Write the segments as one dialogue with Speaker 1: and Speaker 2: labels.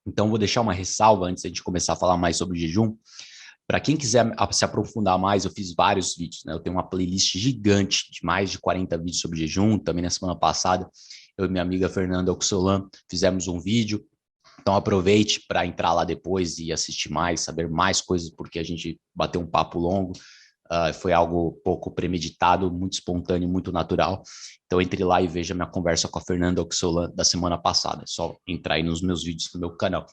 Speaker 1: Então, vou deixar uma ressalva antes de começar a falar mais sobre o jejum. Para quem quiser se aprofundar mais, eu fiz vários vídeos, né? Eu tenho uma playlist gigante de mais de 40 vídeos sobre jejum. Também na semana passada, eu e minha amiga Fernanda Oxolan fizemos um vídeo. Então aproveite para entrar lá depois e assistir mais, saber mais coisas, porque a gente bateu um papo longo. Foi algo pouco premeditado, muito espontâneo, muito natural. Então entre lá e veja minha conversa com a Fernanda Oxolan da semana passada. É só entrar aí nos meus vídeos do meu canal.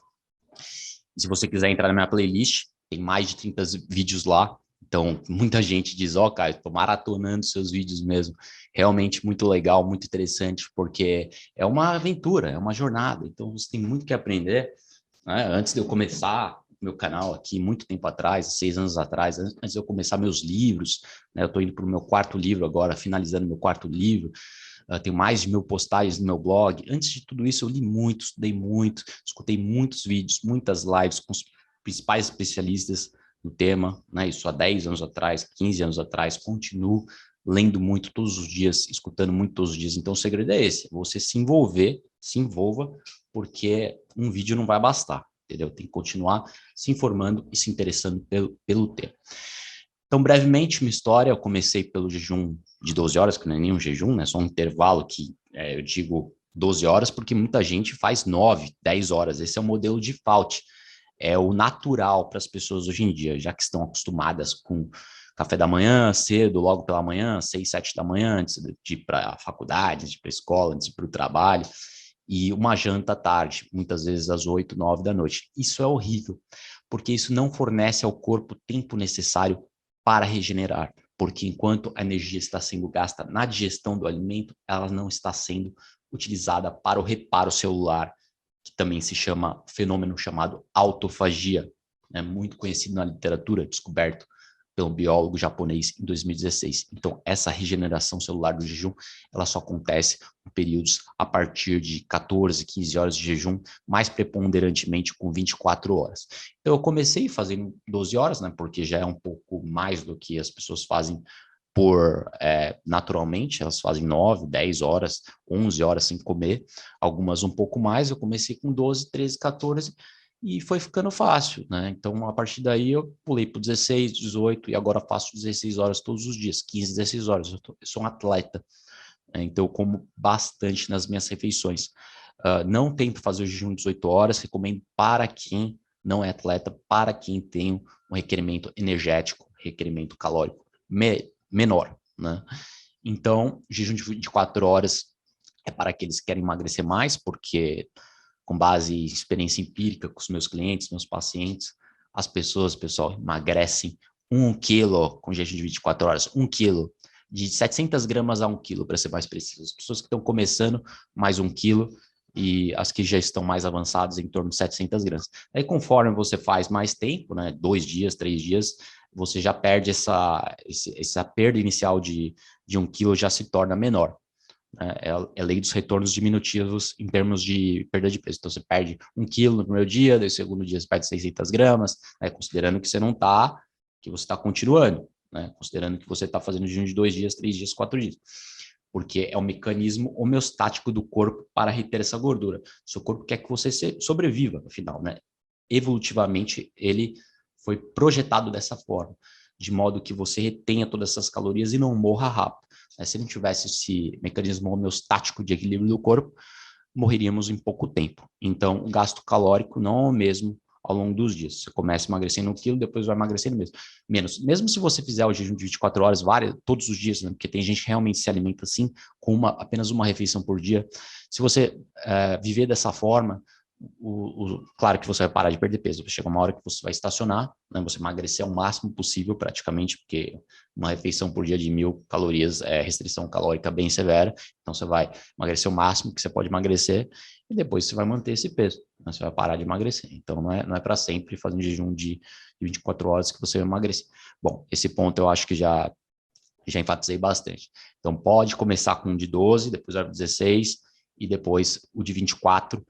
Speaker 1: E se você quiser entrar na minha playlist, tem mais de 30 vídeos lá. Então, muita gente diz, ó, cara, estou maratonando seus vídeos mesmo. Realmente muito legal, muito interessante, porque é uma aventura, é uma jornada. Então, você tem muito que aprender, né? Antes de eu começar meu canal aqui, muito tempo atrás, 6 anos atrás, antes de eu começar meus livros, né? Eu estou indo para o meu quarto livro agora, finalizando meu quarto livro. Tenho mais de 1000 postagens no meu blog. Antes de tudo isso, eu li muito, estudei muito, escutei muitos vídeos, muitas lives com os principais especialistas no tema, né? Isso há 10 anos atrás, 15 anos atrás, continuo lendo muito todos os dias, escutando muito todos os dias. Então, o segredo é esse, você se envolver, se envolva, porque um vídeo não vai bastar, entendeu? Tem que continuar se informando e se interessando pelo tema. Então, brevemente, uma história, eu comecei pelo jejum de 12 horas, que não é nenhum jejum, né? Só um intervalo que eu digo 12 horas, porque muita gente faz 9, 10 horas. Esse é o modelo de Fauci. É o natural para as pessoas hoje em dia, já que estão acostumadas com café da manhã, cedo, logo pela manhã, 6, 7 da manhã, antes de ir para a faculdade, antes de ir para a escola, antes de ir para o trabalho, e uma janta à tarde, muitas vezes às 8, 9 da noite. Isso é horrível, porque isso não fornece ao corpo o tempo necessário para regenerar, porque enquanto a energia está sendo gasta na digestão do alimento, ela não está sendo utilizada para o reparo celular, que também se chama fenômeno chamado autofagia, né, muito conhecido na literatura, descoberto pelo biólogo japonês em 2016. Então, essa regeneração celular do jejum, ela só acontece em períodos a partir de 14, 15 horas de jejum, mais preponderantemente com 24 horas. Então, eu comecei fazendo 12 horas, né, porque já é um pouco mais do que as pessoas fazem naturalmente, elas fazem 9, 10 horas, 11 horas sem comer, algumas um pouco mais, eu comecei com 12, 13, 14 e foi ficando fácil, né? Então, a partir daí eu pulei para 16, 18 e agora faço 16 horas todos os dias, 15, 16 horas, eu sou um atleta, né? Então eu como bastante nas minhas refeições. Não tento fazer o jejum de 18 horas, recomendo para quem não é atleta, para quem tem um requerimento energético, requerimento calórico menor, né? Então, jejum de 24 horas é para aqueles que querem emagrecer mais, porque com base em experiência empírica com os meus clientes, meus pacientes, as pessoas, pessoal, emagrecem 1 quilo com jejum de 24 horas, 1 quilo, de 700 gramas a 1 quilo, para ser mais preciso. As pessoas que estão começando, mais 1 quilo, e as que já estão mais avançadas, em torno de 700 gramas. Aí, conforme você faz mais tempo, né, 2 dias, 3 dias, você já perde essa perda inicial de 1 quilo já se torna menor. É lei dos retornos diminutivos em termos de perda de peso. Então, você perde 1 quilo no primeiro dia, no segundo dia você perde 600 gramas, né, considerando que você não está, que você está continuando, né, considerando que você está fazendo jejum de 2 dias, 3 dias, 4 dias. Porque é um mecanismo homeostático do corpo para reter essa gordura. Seu corpo quer que você sobreviva, afinal, né? Evolutivamente, ele foi projetado dessa forma, de modo que você retenha todas essas calorias e não morra rápido. Se não tivesse esse mecanismo homeostático de equilíbrio do corpo, morreríamos em pouco tempo. Então, o gasto calórico não é o mesmo ao longo dos dias. Você começa emagrecendo 1 quilo, depois vai emagrecendo mesmo. Menos. Mesmo se você fizer o jejum de 24 horas, todos os dias, né? Porque tem gente que realmente se alimenta assim, com apenas uma refeição por dia. Se você viver dessa forma, claro que você vai parar de perder peso, vai chegar uma hora que você vai estacionar, né, você emagrecer ao máximo possível praticamente, porque uma refeição por dia de 1000 calorias é restrição calórica bem severa, então você vai emagrecer o máximo que você pode emagrecer e depois você vai manter esse peso, né, você vai parar de emagrecer, então não é para sempre fazer um jejum de 24 horas que você vai emagrecer. Bom, esse ponto eu acho que já enfatizei bastante. Então pode começar com um de 12, depois vai para 16 e depois o de 24.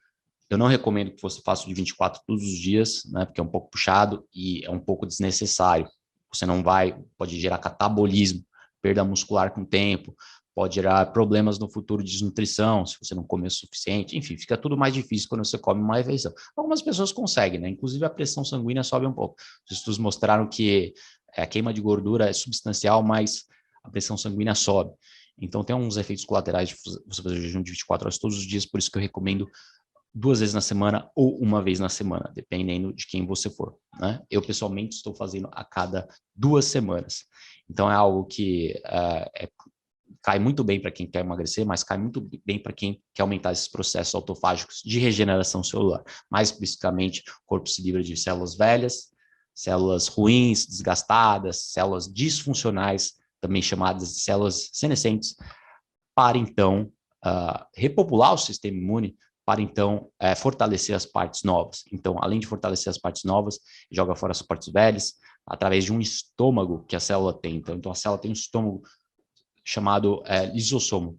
Speaker 1: Eu não recomendo que você faça o de 24 todos os dias, né, porque é um pouco puxado e é um pouco desnecessário. Você não vai, pode gerar catabolismo, perda muscular com o tempo, pode gerar problemas no futuro de desnutrição, se você não comer o suficiente, enfim, fica tudo mais difícil quando você come uma refeição. Algumas pessoas conseguem, né? Inclusive a pressão sanguínea sobe um pouco. Os estudos mostraram que a queima de gordura é substancial, mas a pressão sanguínea sobe. Então tem uns efeitos colaterais de você fazer jejum de 24 horas todos os dias, por isso que eu recomendo 2 vezes na semana ou uma vez na semana, dependendo de quem você for, né? Eu, pessoalmente, estou fazendo a cada 2 semanas. Então, é algo que cai muito bem para quem quer emagrecer, mas cai muito bem para quem quer aumentar esses processos autofágicos de regeneração celular. Mais especificamente, o corpo se livra de células velhas, células ruins, desgastadas, células disfuncionais, também chamadas de células senescentes, para então repopular o sistema imune, para então fortalecer as partes novas. Então, além de fortalecer as partes novas, joga fora as partes velhas, através de um estômago que a célula tem. Então a célula tem um estômago chamado lisossoma.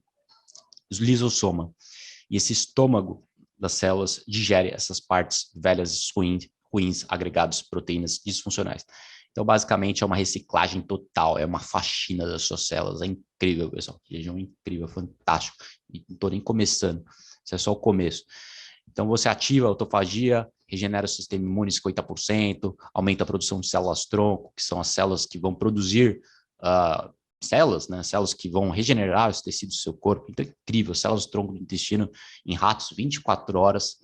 Speaker 1: E esse estômago das células digere essas partes velhas ruins, agregados proteínas disfuncionais. Então, basicamente, é uma reciclagem total, é uma faxina das suas células. É incrível, pessoal. Jejum é incrível, fantástico. E não estou nem começando. Isso é só o começo. Então, você ativa a autofagia, regenera o sistema imune 50%, aumenta a produção de células-tronco, que são as células que vão produzir células, né? Células que vão regenerar os tecidos do seu corpo. Então, é incrível. Células-tronco do intestino em ratos, 24 horas,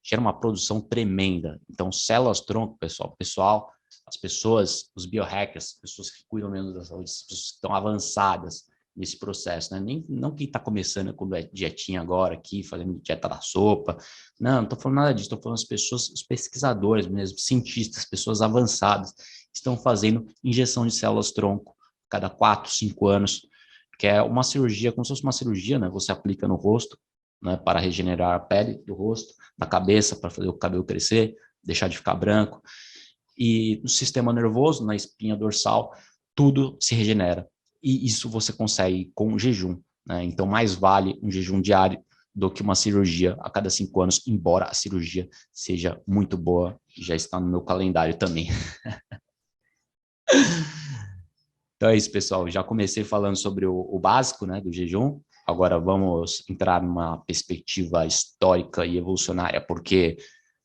Speaker 1: gera uma produção tremenda. Então, células-tronco, pessoal, as pessoas, os biohackers, as pessoas que cuidam mesmo da saúde, as pessoas que estão avançadas nesse processo, né? Não quem está começando com dietinha agora aqui, fazendo dieta da sopa. Não estou falando nada disso, estou falando as pessoas, os pesquisadores mesmo, cientistas, pessoas avançadas, estão fazendo injeção de células-tronco cada 4, 5 anos, que é uma cirurgia, como se fosse uma cirurgia, né? Você aplica no rosto, né, para regenerar a pele do rosto, na cabeça, para fazer o cabelo crescer, deixar de ficar branco. E no sistema nervoso, na espinha dorsal, tudo se regenera. E isso você consegue com o jejum, né? Então, mais vale um jejum diário do que uma cirurgia a cada 5 anos, embora a cirurgia seja muito boa, já está no meu calendário também. Então é isso, pessoal. Já comecei falando sobre o básico, né, do jejum. Agora vamos entrar numa perspectiva histórica e evolucionária, porque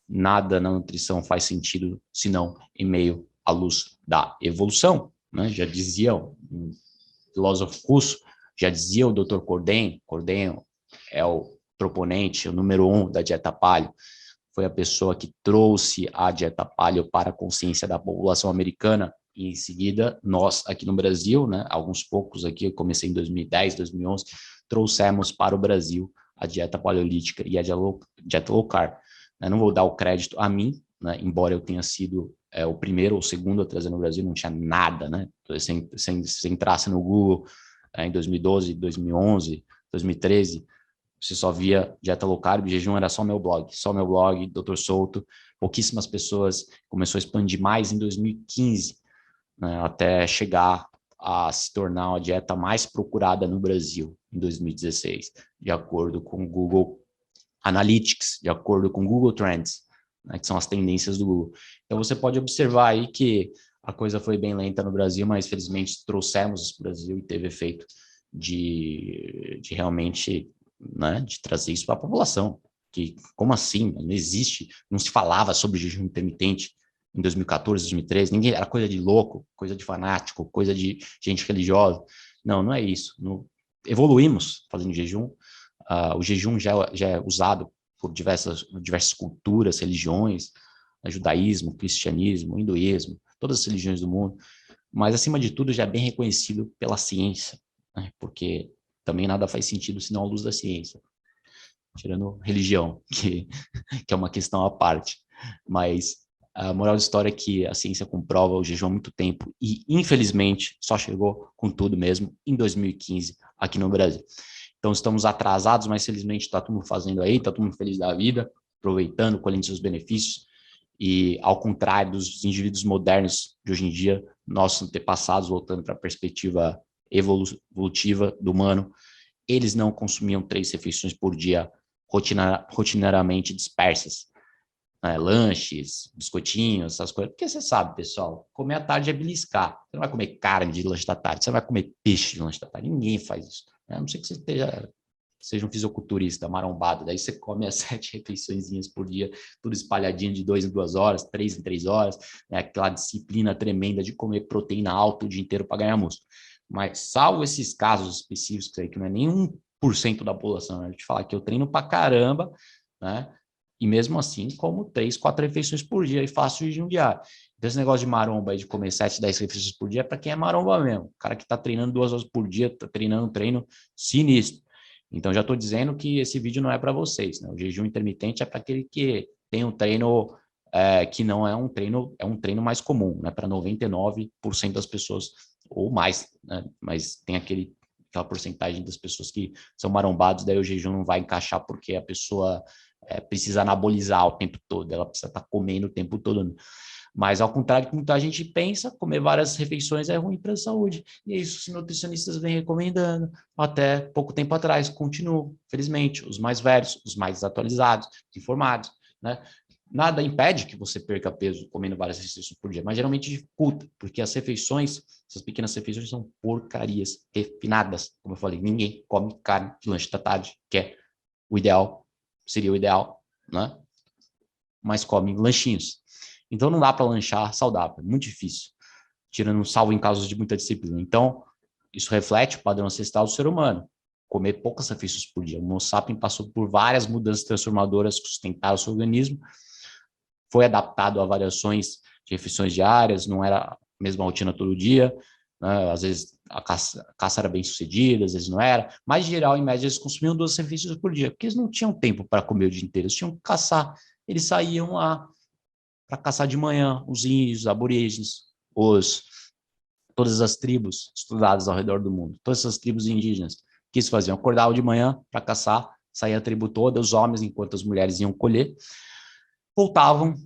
Speaker 1: nada na nutrição faz sentido senão em meio à luz da evolução, né? Já dizia um filósofo russo, já dizia o Dr. Corden é o proponente, o número 1 da dieta paleo, foi a pessoa que trouxe a dieta paleo para a consciência da população americana, e em seguida nós aqui no Brasil, né, alguns poucos aqui, eu comecei em 2010, 2011, trouxemos para o Brasil a dieta paleolítica e a dieta low carb. Eu não vou dar o crédito a mim, né, embora eu tenha sido o primeiro ou segundo a trazer no Brasil, não tinha nada, né? Se entrasse no Google em 2012, 2011, 2013, você só via dieta low carb, jejum era só meu blog, Dr. Souto, pouquíssimas pessoas, começou a expandir mais em 2015, né, até chegar a se tornar a dieta mais procurada no Brasil em 2016, de acordo com o Google Analytics, de acordo com o Google Trends, né, que são as tendências do Google. Então você pode observar aí que a coisa foi bem lenta no Brasil, mas felizmente trouxemos isso para o Brasil e teve efeito de realmente, né, de trazer isso para a população. Que, como assim? Não existe, não se falava sobre jejum intermitente em 2014, 2013, ninguém, era coisa de louco, coisa de fanático, coisa de gente religiosa. Não, não é isso. Evoluímos fazendo jejum. O jejum já é usado por diversas culturas, religiões, judaísmo, cristianismo, hinduísmo, todas as religiões do mundo, mas acima de tudo já é bem reconhecido pela ciência, né? Porque também nada faz sentido senão à luz da ciência, tirando religião, que é uma questão à parte. Mas a moral da história é que a ciência comprova o jejum há muito tempo e, infelizmente, só chegou com tudo mesmo em 2015 aqui no Brasil. Então, estamos atrasados, mas felizmente está todo mundo fazendo aí, está todo mundo feliz da vida, aproveitando, colhendo seus benefícios. E, ao contrário dos indivíduos modernos de hoje em dia, nossos antepassados, voltando para a perspectiva evolutiva do humano, eles não consumiam 3 refeições por dia rotineiramente dispersas. Lanches, biscoitinhos, essas coisas. Porque você sabe, pessoal, comer à tarde é beliscar. Você não vai comer carne de lanche da tarde, você não vai comer peixe de lanche da tarde. Ninguém faz isso. A não ser que você seja um fisiculturista marombado, daí você come as 7 refeiçõezinhas por dia, tudo espalhadinho de 2 em 2 horas, 3 em 3 horas, né? Aquela disciplina tremenda de comer proteína alta o dia inteiro para ganhar músculo. Mas salvo esses casos específicos aí, que não é nem 1% da população, né? Eu te falar que eu treino para caramba, né? E mesmo assim, como 3, 4 refeições por dia e faço jejum diário. Então, esse negócio de maromba aí de comer 7, 10 refeições por dia é para quem é maromba mesmo. O cara que está treinando 2 horas por dia, está treinando um treino sinistro. Então, já estou dizendo que esse vídeo não é para vocês, né? O jejum intermitente é para aquele que tem um treino que não é um treino mais comum, né? Para 99% das pessoas ou mais, né? Mas tem aquela porcentagem das pessoas que são marombados, daí o jejum não vai encaixar porque a pessoa precisa anabolizar o tempo todo, ela precisa estar comendo o tempo todo. Mas, ao contrário do que muita gente pensa, comer várias refeições é ruim para a saúde. E é isso que os nutricionistas vêm recomendando até pouco tempo atrás. Continuam, felizmente, os mais velhos, os mais atualizados, informados, né? Nada impede que você perca peso comendo várias refeições por dia, mas geralmente dificulta, porque as refeições, essas pequenas refeições, são porcarias refinadas. Como eu falei, ninguém come carne de lanche da tarde, que é o ideal, seria o ideal, né? Mas come lanchinhos. Então não dá para lanchar saudável, é muito difícil, tirando um salvo em casos de muita disciplina. Então, isso reflete o padrão ancestral do ser humano, comer poucas refeições por dia. O Homo sapiens passou por várias mudanças transformadoras que sustentaram o seu organismo, foi adaptado a variações de refeições diárias, não era a mesma rotina todo dia, né? Às vezes a caça era bem sucedida, às vezes não era, mas em geral, em média, eles consumiam 2 refeições por dia, porque eles não tinham tempo para comer o dia inteiro, eles tinham que caçar, eles saíam lá para caçar de manhã, os índios, os aborígenes, todas as tribos estudadas ao redor do mundo, todas essas tribos indígenas, o que eles faziam? Acordavam de manhã para caçar, saía a tribo toda, os homens, enquanto as mulheres iam colher, voltavam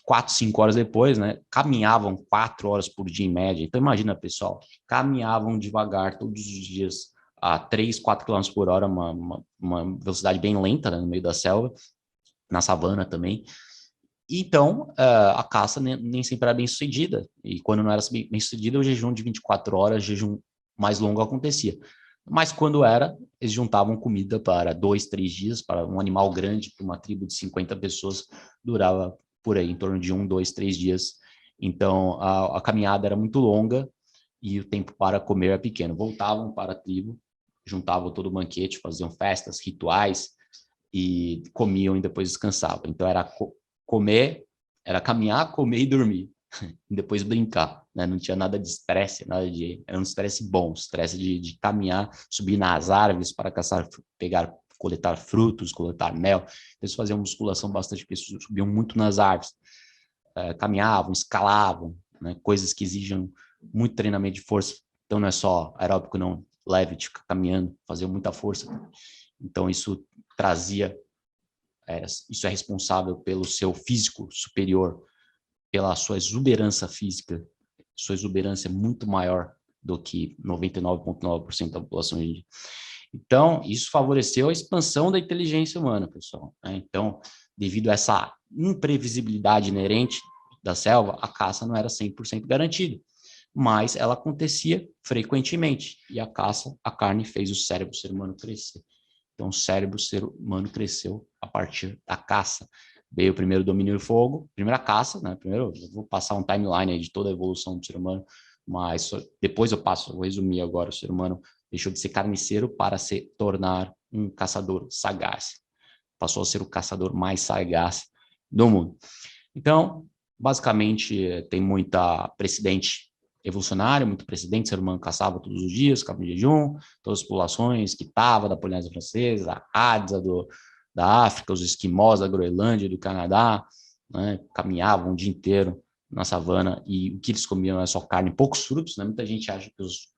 Speaker 1: 4, 5 horas depois, né? Caminhavam 4 horas por dia em média. Então, imagina, pessoal, caminhavam devagar todos os dias a 3, 4 km por hora, uma velocidade bem lenta, né, no meio da selva, na savana também. Então, a caça nem sempre era bem sucedida. E quando não era bem sucedida, o jejum de 24 horas, jejum mais longo acontecia. Mas quando era, eles juntavam comida para 2, 3 dias, para um animal grande, para uma tribo de 50 pessoas, durava por aí, em torno de 1, 2, 3 dias. Então, a caminhada era muito longa e o tempo para comer era pequeno. Voltavam para a tribo, juntavam todo o banquete, faziam festas, rituais, e comiam e depois descansavam. Então, era comer, era caminhar, comer e dormir. E depois brincar, né? Não tinha nada de estresse, era um estresse bom, estresse de caminhar, subir nas árvores para caçar, coletar frutos, coletar mel. Eles faziam musculação bastante, porque subiam muito nas árvores, caminhavam, escalavam, né? Coisas que exigem muito treinamento de força. Então não é só aeróbico, não, leve, ficar caminhando, fazer muita força. Então isso trazia, isso é responsável pelo seu físico superior, pela sua exuberância física. Sua exuberância é muito maior do que 99,9% da população índia. Então, isso favoreceu a expansão da inteligência humana, pessoal. Então, devido a essa imprevisibilidade inerente da selva, a caça não era 100% garantida, mas ela acontecia frequentemente. E a caça, a carne, fez o cérebro do ser humano crescer. Então, o cérebro do ser humano cresceu a partir da caça. Veio o primeiro domínio do fogo, primeira caça, né? Primeiro, eu vou passar um timeline aí de toda a evolução do ser humano, mas depois eu vou resumir agora. O ser humano deixou de ser carniceiro para se tornar um caçador sagaz. Passou a ser o caçador mais sagaz do mundo. Então, basicamente, tem muita precedente evolucionário, muito precedente. O ser humano caçava todos os dias, ficava em jejum, todas as populações que estavam da Polinésia Francesa, a Hadza da África, os esquimós da Groenlândia, do Canadá, né, caminhavam o dia inteiro na savana, e o que eles comiam era só carne, poucos frutos, né? Muita gente acha que os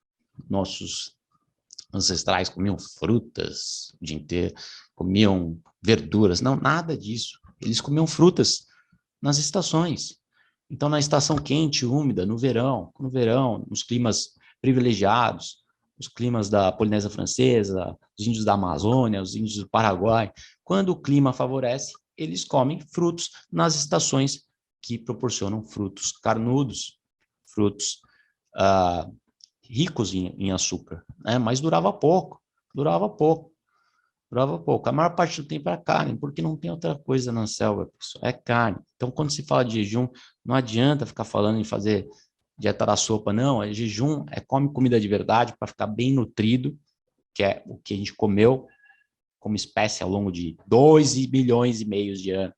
Speaker 1: nossos ancestrais comiam frutas o dia inteiro, comiam verduras. Não, nada disso. Eles comiam frutas nas estações. Então, na estação quente, úmida, no verão, nos climas privilegiados, os climas da Polinésia Francesa, os índios da Amazônia, os índios do Paraguai, quando o clima favorece, eles comem frutos nas estações que proporcionam frutos carnudos, frutos ricos em açúcar, né? Mas durava pouco. Durava pouco. Durava pouco. A maior parte do tempo era carne, porque não tem outra coisa na selva, pessoal. É carne. Então, quando se fala de jejum, não adianta ficar falando em fazer dieta da sopa, não. É jejum, é come comida de verdade para ficar bem nutrido, que é o que a gente comeu como espécie ao longo de 2,5 milhões de anos.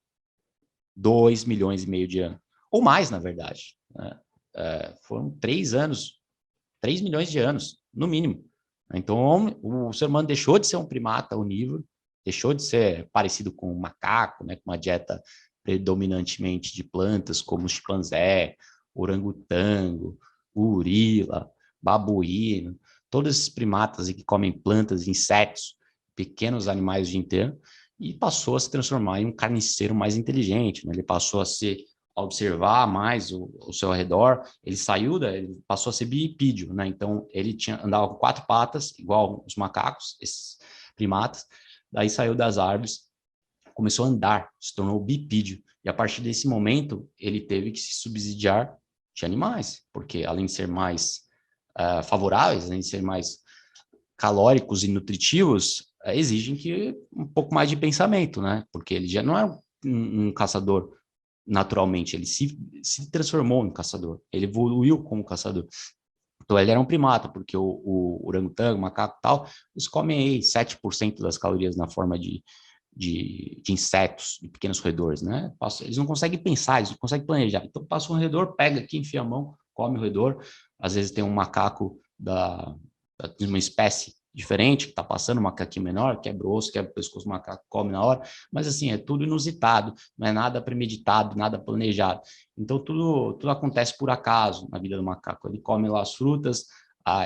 Speaker 1: 2,5 milhões de anos. Ou mais, na verdade. Né? Foram 3 anos, 3 milhões de anos, no mínimo. Então, o ser humano deixou de ser um primata onívoro, deixou de ser parecido com um macaco, né, com uma dieta predominantemente de plantas, como o chimpanzé, orangotango, gorila, babuíno, todos esses primatas que comem plantas, insetos, pequenos animais o dia inteiro, e passou a se transformar em um carniceiro mais inteligente, né? Ele passou a observar mais o seu redor, ele passou a ser bipídeo, né? Então ele andava com 4 patas, igual os macacos, esses primatas, daí saiu das árvores, começou a andar, se tornou bipídeo, e a partir desse momento ele teve que se subsidiar de animais, porque além de ser mais favoráveis, além de ser mais calóricos e nutritivos, exigem que um pouco mais de pensamento, né? Porque ele já não é um caçador naturalmente, ele se transformou em caçador, ele evoluiu como caçador. Então ele era um primata, porque o orangotango, o macaco e tal, eles comem aí 7% das calorias na forma de insetos, de pequenos roedores, né? Eles não conseguem pensar, eles não conseguem planejar. Então passa um roedor, pega aqui, enfia a mão, come o roedor. Às vezes tem um macaco de uma espécie diferente que está passando, um macaquinho menor, quebra o osso, quebra o pescoço, o macaco come na hora. Mas assim, é tudo inusitado, não é nada premeditado, nada planejado. Então tudo acontece por acaso na vida do macaco. Ele come lá as frutas,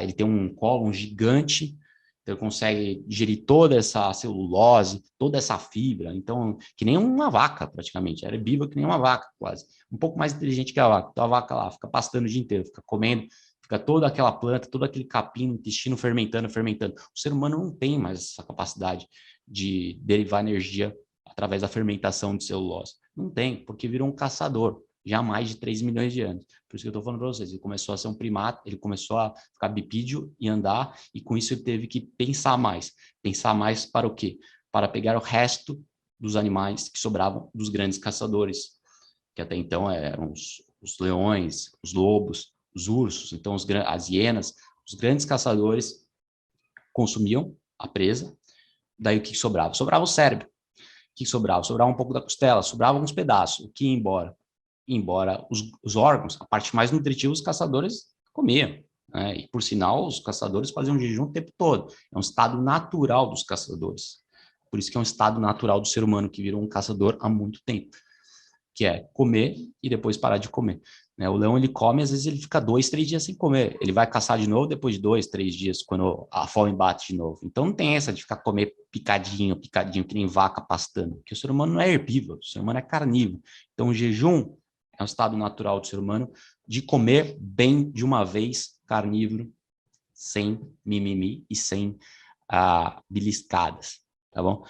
Speaker 1: ele tem um cólon gigante, então ele consegue digerir toda essa celulose, toda essa fibra, então, que nem uma vaca, praticamente, era herbívoro que nem uma vaca, quase, um pouco mais inteligente que a vaca. Então a vaca lá fica pastando o dia inteiro, fica comendo, fica toda aquela planta, todo aquele capim no intestino fermentando, fermentando. O ser humano não tem mais essa capacidade de derivar energia através da fermentação de celulose. Não tem, porque virou um caçador já há mais de 3 milhões de anos. Por isso que eu estou falando para vocês, ele começou a ser um primata, ele começou a ficar bipídeo e andar, e com isso ele teve que pensar mais. Pensar mais para o quê? Para pegar o resto dos animais que sobravam dos grandes caçadores, que até então eram os leões, os lobos, os ursos, então as hienas, os grandes caçadores consumiam a presa, daí o que sobrava? Sobrava o cérebro. O que sobrava? Sobrava um pouco da costela, sobrava alguns pedaços, o que ia embora? Embora os órgãos, a parte mais nutritiva, os caçadores comiam. Né? E, por sinal, os caçadores faziam jejum o tempo todo. É um estado natural dos caçadores. Por isso que é um estado natural do ser humano, que virou um caçador há muito tempo, que é comer e depois parar de comer. Né? O leão, ele come, às vezes ele fica 2, 3 dias sem comer. Ele vai caçar de novo depois de 2, 3 dias, quando a fome bate de novo. Então não tem essa de ficar comer picadinho, picadinho, que nem vaca pastando. Porque o ser humano não é herbívoro, o ser humano é carnívoro. Então o jejum é um estado natural do ser humano de comer bem de uma vez, carnívoro, sem mimimi e sem beliscadas, tá bom?